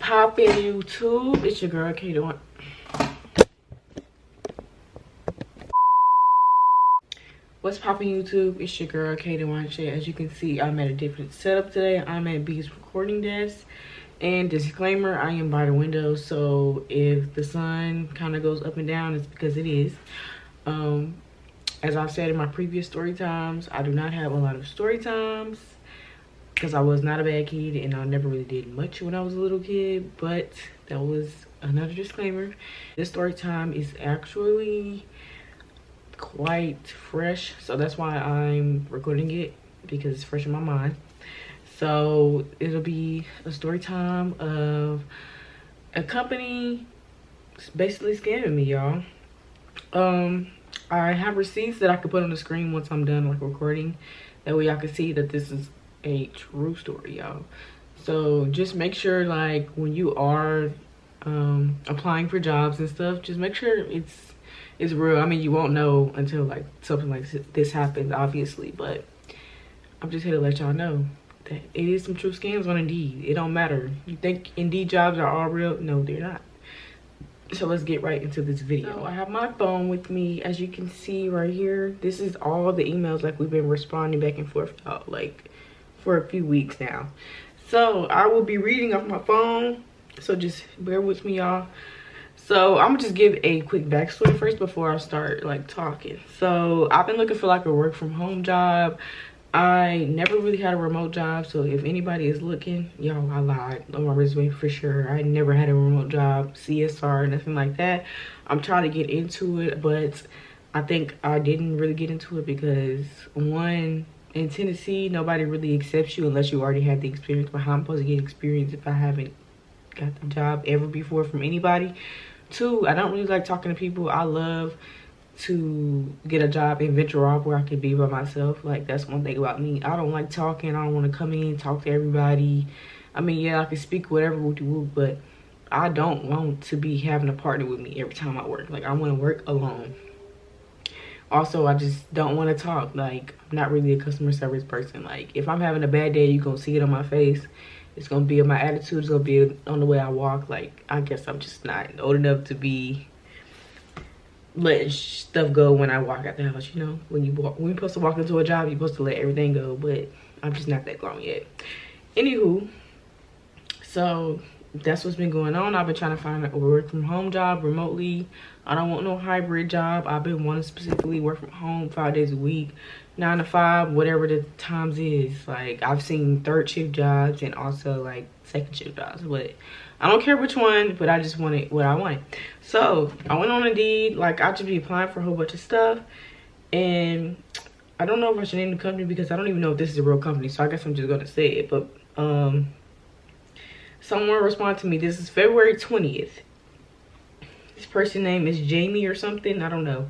poppin' YouTube? It's your girl K doing. What's poppin' YouTube? It's your girl K doing. As you can see, I'm at a different setup today. I'm at B's recording desk. And disclaimer, I am by the window, so if the sun kind of goes up and down, it's because it is. As I've said in my previous story times, I do not have a lot of story times because I was not a bad kid and I never really did much when I was a little kid, but that was another disclaimer. This story time is actually quite fresh, so that's why I'm recording it, because it's fresh in my mind. So it'll be a story time of a company basically scamming me, y'all. I have receipts that I could put on the screen once I'm done like recording. That way y'all can see that this is a true story, y'all. So just make sure, like, when you are applying for jobs and stuff, just make sure it's real. I mean, you won't know until like something like this happens, obviously, but I'm just here to let y'all know that it is some true scams on Indeed. It don't matter. You think Indeed jobs are all real? No, they're not. So let's get right into this video. So I have my phone with me, as you can see right here. This is all the emails like we've been responding back and forth like for a few weeks now. So I will be reading off my phone, so just bear with me, y'all. So I'm gonna just give a quick backstory first before I start like talking. So I've been looking for like a work from home job. I never really had a remote job, so if anybody is looking, y'all, I lied on my resume for sure. I never had a remote job, CSR, nothing like that. I'm trying to get into it, but I think I didn't really get into it because, one, in Tennessee, nobody really accepts you unless you already have the experience. But how I'm supposed to get experience if I haven't got the job ever before from anybody? Two, I don't really like talking to people. I love to get a job and venture off where I can be by myself. Like, that's one thing about me. I don't like talking. I don't want to come in, talk to everybody. I mean, yeah, I can speak whatever but I don't want to be having a partner with me every time I work. Like, I want to work alone. Also, I just don't want to talk. Like, I'm not really a customer service person. Like, if I'm having a bad day, you're going to see it on my face. It's going to be in my attitude. It's going to be on the way I walk. Like, I guess I'm just not old enough to be letting stuff go when I walk out the house, you know? When you're supposed to walk into a job, you're supposed to let everything go, but I'm just not that grown yet. Anywho, so that's what's been going on. I've been trying to find a work from home job remotely. I don't want no hybrid job. I've been wanting specifically work from home 5 days a week, 9 to 5, whatever the times is. Like, I've seen third shift jobs and also like second shift jobs, but I don't care which one, but I just wanted what I wanted. So I went on Indeed. Like, I should be applying for a whole bunch of stuff, and I don't know if I should name the company because I don't even know if this is a real company, so I guess I'm just gonna say it. But someone responded to me. This is February 20th. This person's name is Jamie or something, I don't know.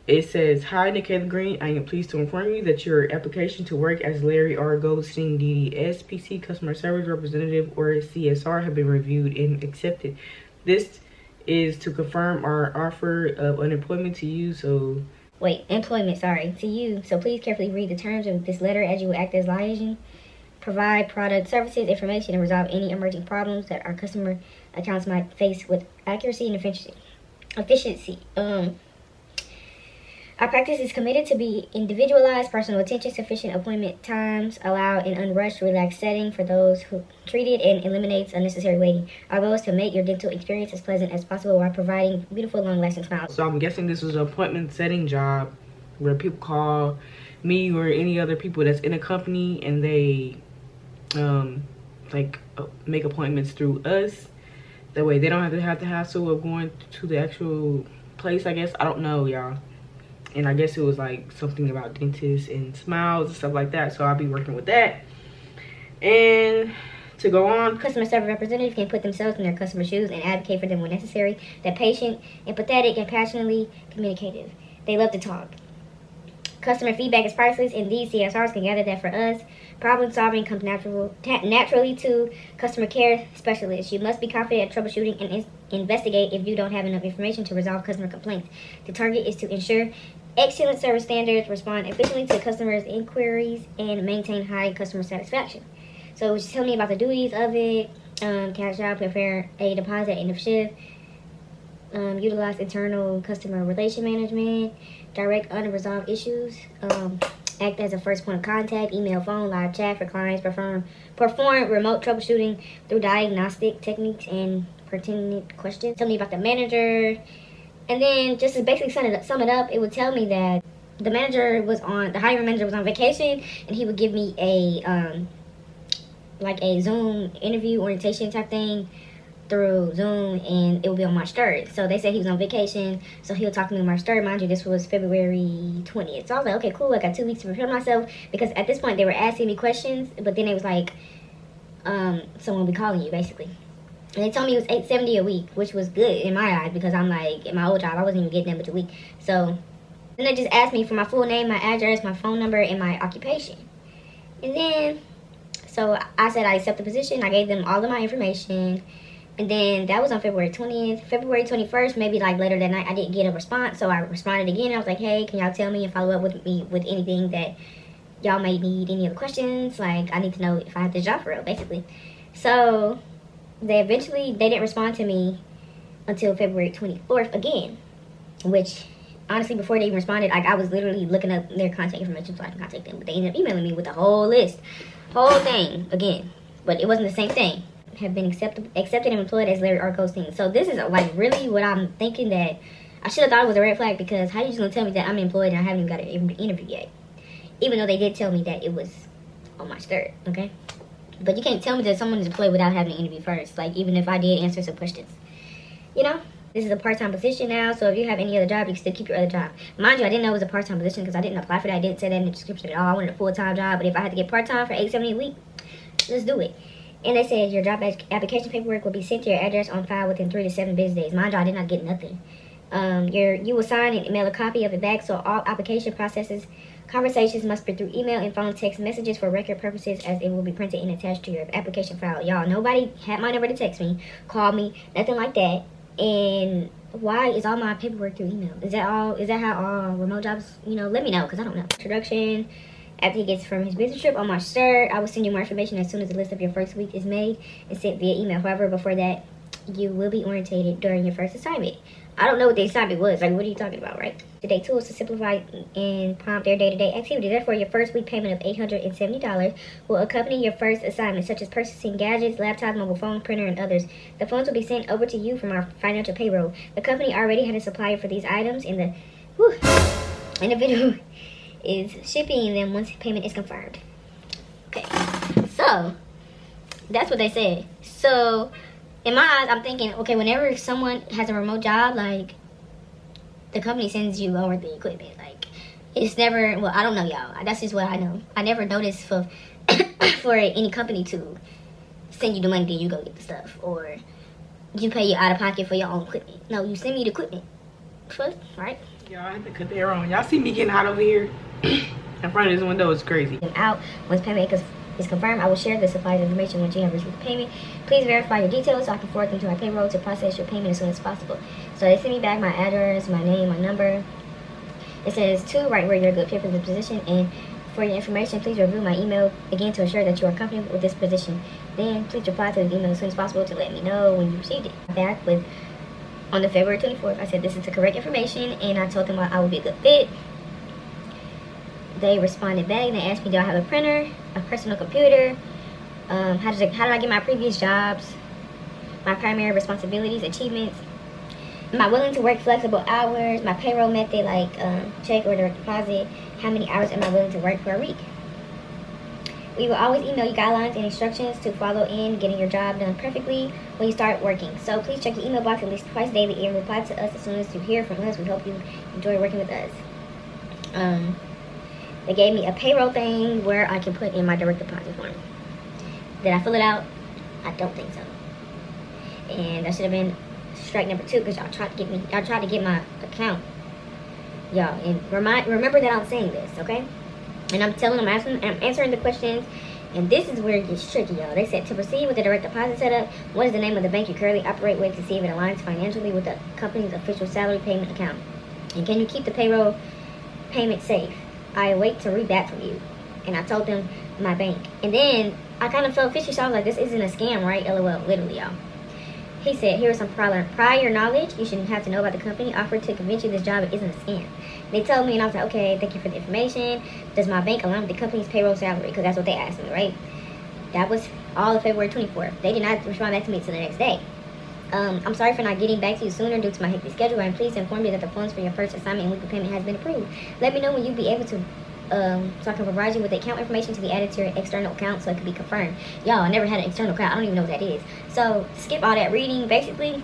It says, "Hi, Nikayla Green. I am pleased to inform you that your application to work as Larry R. Goldstein, DDS, PC Customer Service Representative, or CSR, have been reviewed and accepted. This is to confirm our offer of unemployment to you, so..." Wait, employment, sorry, to you. So please carefully read the terms of this letter as you will act as liaison, provide product, services, information, and resolve any emerging problems that our customer accounts might face with accuracy and efficiency. Our practice is committed to be individualized, personal attention, sufficient appointment times, allow an unrushed, relaxed setting for those who treated, and eliminates unnecessary waiting. Our goal is to make your dental experience as pleasant as possible while providing beautiful, long-lasting smiles. So I'm guessing this was an appointment setting job where people call me or any other people that's in a company and they make appointments through us. That way they don't have the hassle of going to the actual place, I guess. I don't know, y'all. And I guess it was like something about dentists and smiles and stuff like that. So I'll be working with that. And to go on, customer service representative can put themselves in their customer's shoes and advocate for them when necessary. They're patient, empathetic, and passionately communicative. They love to talk. Customer feedback is priceless, and these CSRs can gather that for us. Problem solving comes naturally to customer care specialists. You must be confident at troubleshooting and investigate if you don't have enough information to resolve customer complaints. The target is to ensure excellent service standards, respond efficiently to customers' inquiries, and maintain high customer satisfaction. So just tell me about the duties of it. cash out, prepare a deposit at end of shift, utilize internal customer relation management, direct unresolved issues, act as a first point of contact, email, phone, live chat for clients, perform remote troubleshooting through diagnostic techniques and pertinent questions. Tell me about the manager. And then just to basically sum it up, it would tell me that the hiring manager was on vacation, and he would give me a like a Zoom interview orientation type thing through Zoom, and it will be on March 3rd. So they said he was on vacation, so he'll talk to me on March 3rd. Mind you, this was February 20th. So I was like, okay, cool. I got 2 weeks to prepare myself, because at this point they were asking me questions, but then it was like, someone will be calling you, basically. And they told me it was $870 a week, which was good in my eyes, because I'm like, in my old job, I wasn't even getting that much a week. So then they just asked me for my full name, my address, my phone number, and my occupation. And then, so I said I accept the position. I gave them all of my information. And then that was on February 20th. February 21st, maybe like later that night, I didn't get a response. So I responded again. I was like, hey, can y'all tell me and follow up with me with anything that y'all may need, any other questions? Like, I need to know if I have this job for real, basically. So they didn't respond to me until February 24th again, which honestly, before they even responded, I was literally looking up their contact information so I can contact them. But they ended up emailing me with the whole list, whole thing again. But it wasn't the same thing. Have been accepted and employed as Larry Arco's team. So this is like really what I'm thinking, that I should have thought it was a red flag, because how you just gonna tell me that I'm employed and I haven't even got an interview yet? Even though they did tell me that it was on March 3rd, okay? But you can't tell me that someone is employed without having an interview first, like even if I did answer some questions. You know? This is a part-time position now, so if you have any other job, you can still keep your other job. Mind you, I didn't know it was a part-time position because I didn't apply for that. I didn't say that in the description at all. I wanted a full-time job, but if I had to get part-time for $870 a week, let's do it. And they said your job application paperwork will be sent to your address on file within 3 to 7 business days. Mind you, I did not get nothing. You will sign and email a copy of it back, so all application conversations must be through email and phone text messages for record purposes, as it will be printed and attached to your application file. Y'all, nobody had my number to text me, call me, nothing like that. And why is all my paperwork through email? Is that how all remote jobs, let me know, because I don't know. Introduction. After he gets from his business trip on March 3rd, I will send you more information as soon as the list of your first week is made and sent via email. However, before that, you will be orientated during your first assignment. I don't know what the assignment was. Like, what are you talking about, right? Today, tools to simplify and prompt their day-to-day activity. Therefore, your first week payment of $870 will accompany your first assignment, such as purchasing gadgets, laptops, mobile phone, printer, and others. The funds will be sent over to you from our financial payroll. The company already had a supplier for these items, and the individual is shipping them once payment is confirmed. Okay, so that's what they said. So in my eyes, I'm thinking, okay, whenever someone has a remote job, like, the company sends you over the equipment. Like, it's never, well, I don't know, y'all. That's just what I know. I never noticed for any company to send you the money, then you go get the stuff, or you pay your out of pocket for your own equipment. No, you send me the equipment first, right? Y'all, I had to cut the air on. Y'all see me getting hot over here in front of this window. It's crazy. Out once payment is confirmed, I will share the supplied information once you have received the payment. Please verify your details so I can forward them to my payroll to process your payment as soon as possible. So they send me back my address, my name, my number. It says to right where you're a good fit for the position, and for your information, please review my email again to ensure that you are comfortable with this position. Then please reply to the email as soon as possible to let me know when you received it. Back with on the February 24th, I said this is the correct information, and I told them I would be a good fit. They responded back and they asked me, do I have a printer, a personal computer, how did I get my previous jobs, my primary responsibilities, achievements, am I willing to work flexible hours, my payroll method, like check or direct deposit, how many hours am I willing to work per week. We will always email you guidelines and instructions to follow in getting your job done perfectly when you start working. So please check your email box at least twice daily and reply to us as soon as you hear from us. We hope you enjoy working with us. They gave me a payroll thing where I can put in my direct deposit form. Did I fill it out? I don't think so. And that should have been strike number 2, because y'all tried to get my account. Y'all, and remember that I'm saying this, okay? And I'm telling them, I'm answering the questions, and this is where it gets tricky, y'all. They said to proceed with the direct deposit setup, what is the name of the bank you currently operate with to see if it aligns financially with the company's official salary payment account? And can you keep the payroll payment safe? I await to read back from you. And I told them my bank. And then I kind of felt fishy, so I was like, this isn't a scam, right? LOL, literally, y'all. He said, here is some prior knowledge you shouldn't have to know about the company offered to convince you this job isn't a scam. They told me, and I was like, okay, thank you for the information. Does my bank align with the company's payroll salary? Because that's what they asked me, right? That was all of February 24th. They did not respond back to me until the next day. I'm sorry for not getting back to you sooner due to my hectic schedule. I'm pleased to inform you that the funds for your first assignment and weekly payment has been approved. Let me know when you'll be able to, so I can provide you with the account information to be added to your external account so it can be confirmed. Y'all, I never had an external account. I don't even know what that is. So skip all that reading. Basically,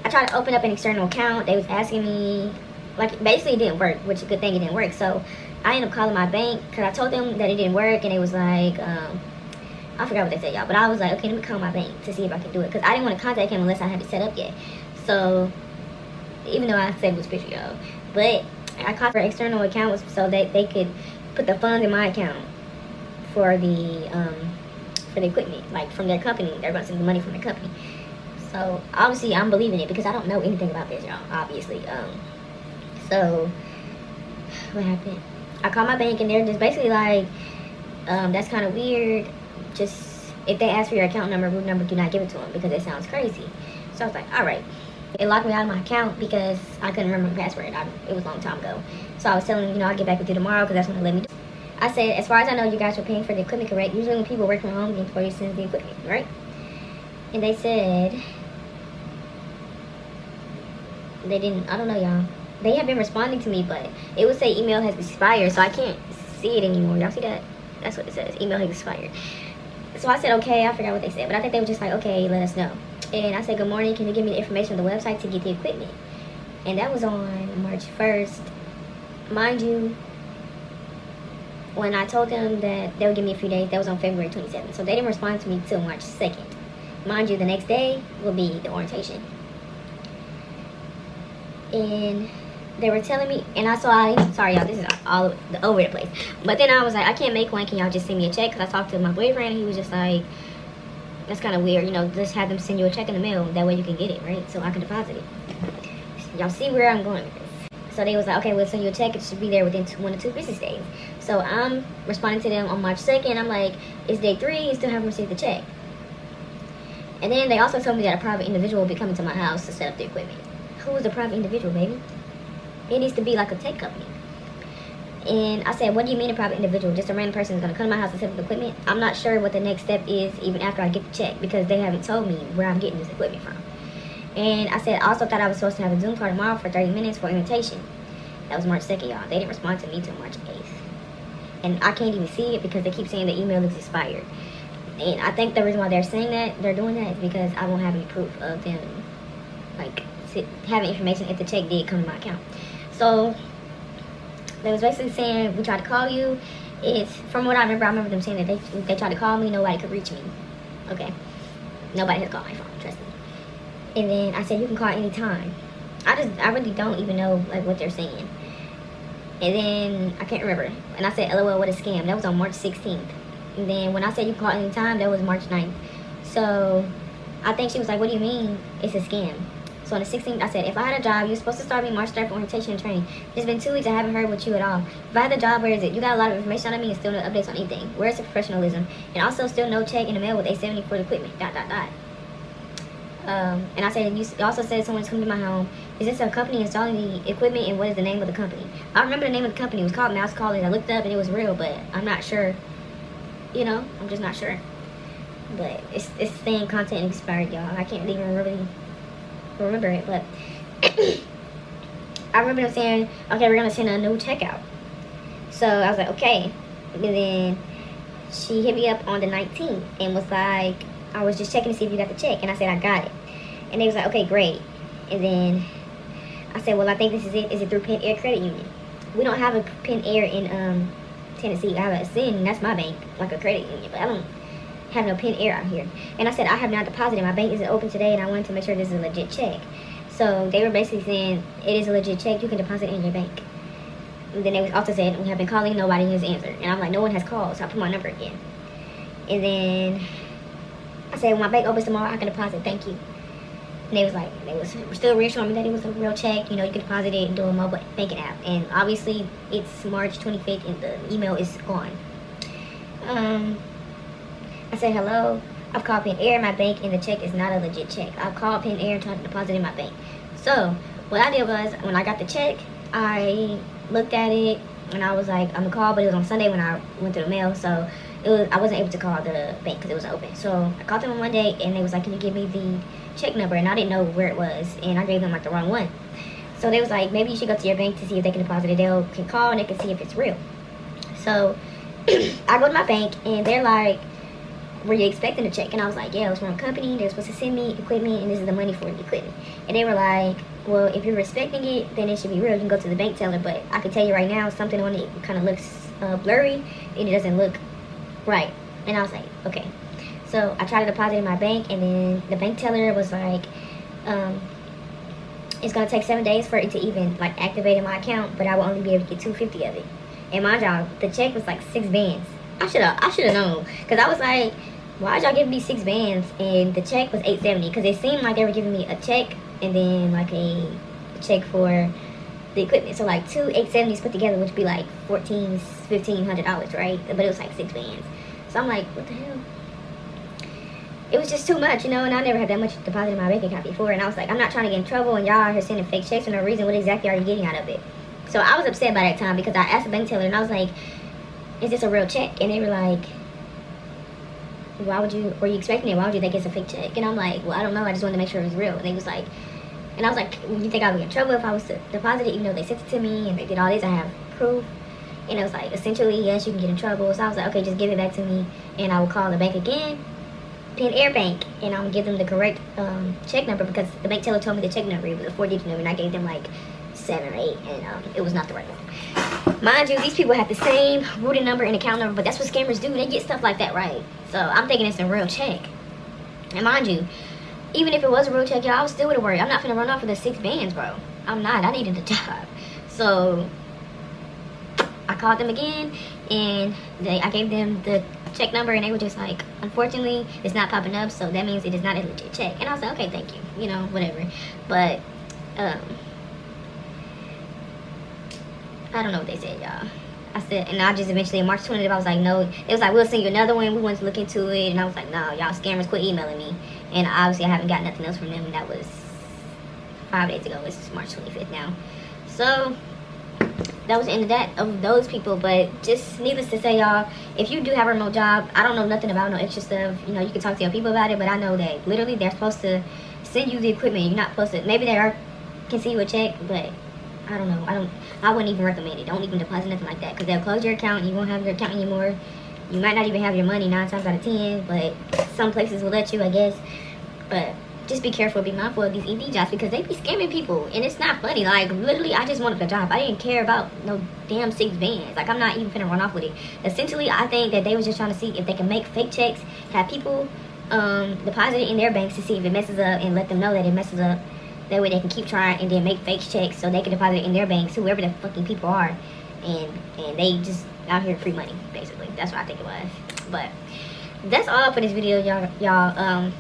I tried to open up an external account. They was asking me, like, basically it didn't work, which is a good thing it didn't work. So I ended up calling my bank because I told them that it didn't work, and it was like, I forgot what they said, y'all, but I was like, okay, let me call my bank to see if I can do it, because I didn't want to contact him unless I had it set up yet. So, even though I said it was fishy, y'all, but I called for external account so that they could put the funds in my account for the equipment, like from their company. They're going to send the money from their company. So, obviously, I'm believing it because I don't know anything about this, y'all, obviously. So, what happened? I called my bank, and they're just basically like, that's kind of weird. Just, if they ask for your account number, root number, do not give it to them because it sounds crazy. So I was like, all right. It locked me out of my account because I couldn't remember my password. It was a long time ago. So I was telling them, I'll get back with you tomorrow because that's when they let me do it. I said, as far as I know, you guys were paying for the equipment, correct? Usually when people work from home, the employer sends the equipment, right? And they said, they didn't, I don't know, y'all. They have been responding to me, but it would say email has expired, so I can't see it anymore. Y'all see that? That's what it says. Email has expired. So I said, okay, I forgot what they said, but I think they were just like, okay, let us know. And I said, good morning, can you give me the information on the website to get the equipment? And that was on March 1st. Mind you, when I told them that they would give me a few days, that was on February 27th. So they didn't respond to me till March 2nd. Mind you, the next day will be the orientation. And they were telling me, and sorry y'all, this is all over the place. But then I was like, I can't make one, can y'all just send me a check? Because I talked to my boyfriend, and he was just like, that's kind of weird, just have them send you a check in the mail, that way you can get it, right? So I can deposit it. Y'all see where I'm going with this. So they was like, okay, we'll send you a check, it should be there within 1 to 2 business days. So I'm responding to them on March 2nd, I'm like, it's day 3, you still haven't received the check. And then they also told me that a private individual will be coming to my house to set up the equipment. Who is the private individual, baby? It needs to be like a tech company. And I said, what do you mean a private individual? Just a random person is going to come to my house and set up the equipment? I'm not sure what the next step is even after I get the check because they haven't told me where I'm getting this equipment from. And I said, I also thought I was supposed to have a Zoom call tomorrow for 30 minutes for orientation. That was March 2nd, y'all. They didn't respond to me till March 8th. And I can't even see it because they keep saying the email is expired. And I think the reason why they're saying that, they're doing that, is because I won't have any proof of them, like, having information if the check did come to my account. So they was basically saying, we tried to call you. It's, from what I remember them saying that they tried to call me, nobody could reach me. Okay. Nobody has called my phone, trust me. And then I said, you can call anytime. I really don't even know, like, what they're saying. And then, I can't remember. And I said, LOL, what a scam. That was on March 16th. And then when I said you can call anytime, that was March 9th. So, I think she was like, what do you mean it's a scam? So on the 16th, I said, if I had a job, you're supposed to start me March 3rd for orientation and training. It's been 2 weeks, I haven't heard with you at all. If I had the job, where is it? You got a lot of information on me and still no updates on anything. Where's the professionalism? And also still no check in the mail with A70 for the equipment, ... And I said, you also said someone's coming to my home. Is this a company installing the equipment, and what is the name of the company? I remember the name of the company. It was called Mouse Calling. I looked up and it was real, but I'm not sure. I'm just not sure. But it's saying content expired, y'all. I can't even really remember it, but I remember them saying, okay, we're gonna send a new check out. So I was like, okay. And then she hit me up on the 19th and was like, I was just checking to see if you got the check, and I said I got it. And they was like, okay, great. And then I said, well, I think this is it. Is it through Penn Air Credit Union? We don't have a Penn Air in Tennessee. I have a SIN, that's my bank, like a credit union, but I don't have no Penn Air out here. And I said, I have not deposited. My bank isn't open today, and I wanted to make sure this is a legit check. So they were basically saying, it is a legit check. You can deposit it in your bank. And then they also said, we have been calling, nobody has answered. And I'm like, no one has called, so I put my number again. And then I said, when my bank opens tomorrow, I can deposit. Thank you. And they was still reassuring me that it was a real check. You can deposit it and do a mobile banking app. And obviously, it's March 25th, and the email is gone. I said, hello, I've called Pen Air in my bank and the check is not a legit check. I've called Pen Air and tried to deposit in my bank. So what I did was, when I got the check, I looked at it and I was like, I'm gonna call, but it was on Sunday when I went to the mail, so I wasn't able to call the bank because it wasn't open. So I called them on Monday and they was like, can you give me the check number? And I didn't know where it was, and I gave them like the wrong one. So they was like, maybe you should go to your bank to see if they can deposit it. They can call and they can see if it's real. So I go to my bank and they're like, were you expecting a check? And I was like, yeah, it was from a company. They're supposed to send me equipment and this is the money for the equipment. And they were like, well, if you're expecting it, then it should be real. You can go to the bank teller, but I can tell you right now, something on it kind of looks blurry and it doesn't look right. And I was like, okay. So I tried to deposit in my bank, and then the bank teller was like, it's gonna take 7 days for it to even like activate in my account, but I will only be able to get $250 of it. And my job, the check was like 6 bands. I should have known, because I was like, why y'all giving me 6 bands and the check was $870? Because it seemed like they were giving me a check and then like a check for the equipment. So like 2 $870s put together, which would be like $1,500, right? But it was like 6 bands. So I'm like, what the hell? It was just too much, you know, and I never had that much deposit in my bank account before. And I was like, I'm not trying to get in trouble, and y'all are here sending fake checks for no reason. What exactly are you getting out of it? So I was upset by that time, because I asked the bank teller and I was like, is this a real check? And they were like, were you expecting it? Why would you think it's a fake check? And I'm like, well, I don't know. I just wanted to make sure it was real. And they was like, and I was like, you think I would get in trouble if I was to deposit it, even though they sent it to me and they did all this? I have proof. And it was like, essentially, yes, you can get in trouble. So I was like, okay, just give it back to me, and I will call the bank again, Pen Air Bank, and I'll give them the correct check number, because the bank teller told me the check number, it was a 4-digit number, and I gave them like 7 or 8, and it was not the right one. Mind you, these people have the same routing number and account number, but that's what scammers do. They get stuff like that right. So I'm thinking it's a real check. And mind you, even if it was a real check, y'all, I still would have worried. I'm not finna run off of the 6 bands, bro. I'm not. I needed a job. So I called them again, and I gave them the check number, and they were just like, unfortunately, it's not popping up, so that means it is not a legit check. And I was like, okay, thank you, you know, whatever. But I don't know what they said, y'all. I said, and I just eventually, March 20th, I was like, no. It was like, we'll send you another one. We wanted to look into it. And I was like, no, y'all scammers, quit emailing me. And obviously, I haven't got nothing else from them. And that was 5 days ago. It's March 25th now. So that was the end of those people. But just needless to say, y'all, if you do have a remote job, I don't know nothing about no extra stuff. You know, you can talk to your people about it, but I know that literally they're supposed to send you the equipment. You're not supposed to. Maybe they can send you a check, but I don't know. I wouldn't even recommend it. Don't even deposit nothing like that, because they'll close your account and you won't have your account anymore. You might not even have your money 9 times out of 10, but some places will let you, I guess. But just be careful, be mindful of these ED jobs, because they be scamming people, and it's not funny. Like, literally, I just wanted the job. I didn't care about no damn 6 bands. Like, I'm not even finna run off with it. Essentially, I think that they was just trying to see if they can make fake checks, have people deposit it in their banks to see if it messes up, and let them know that it messes up. That way they can keep trying, and then make fake checks so they can deposit it in their banks, whoever the fucking people are, and they just out here free money, basically. That's what I think it was. But that's all for this video, y'all.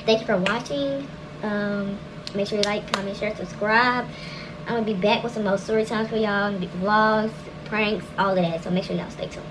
Thank you for watching. Make sure you like, comment, share, subscribe. I'm gonna be back with some more story times for y'all, vlogs, pranks, all of that. So make sure y'all stay tuned.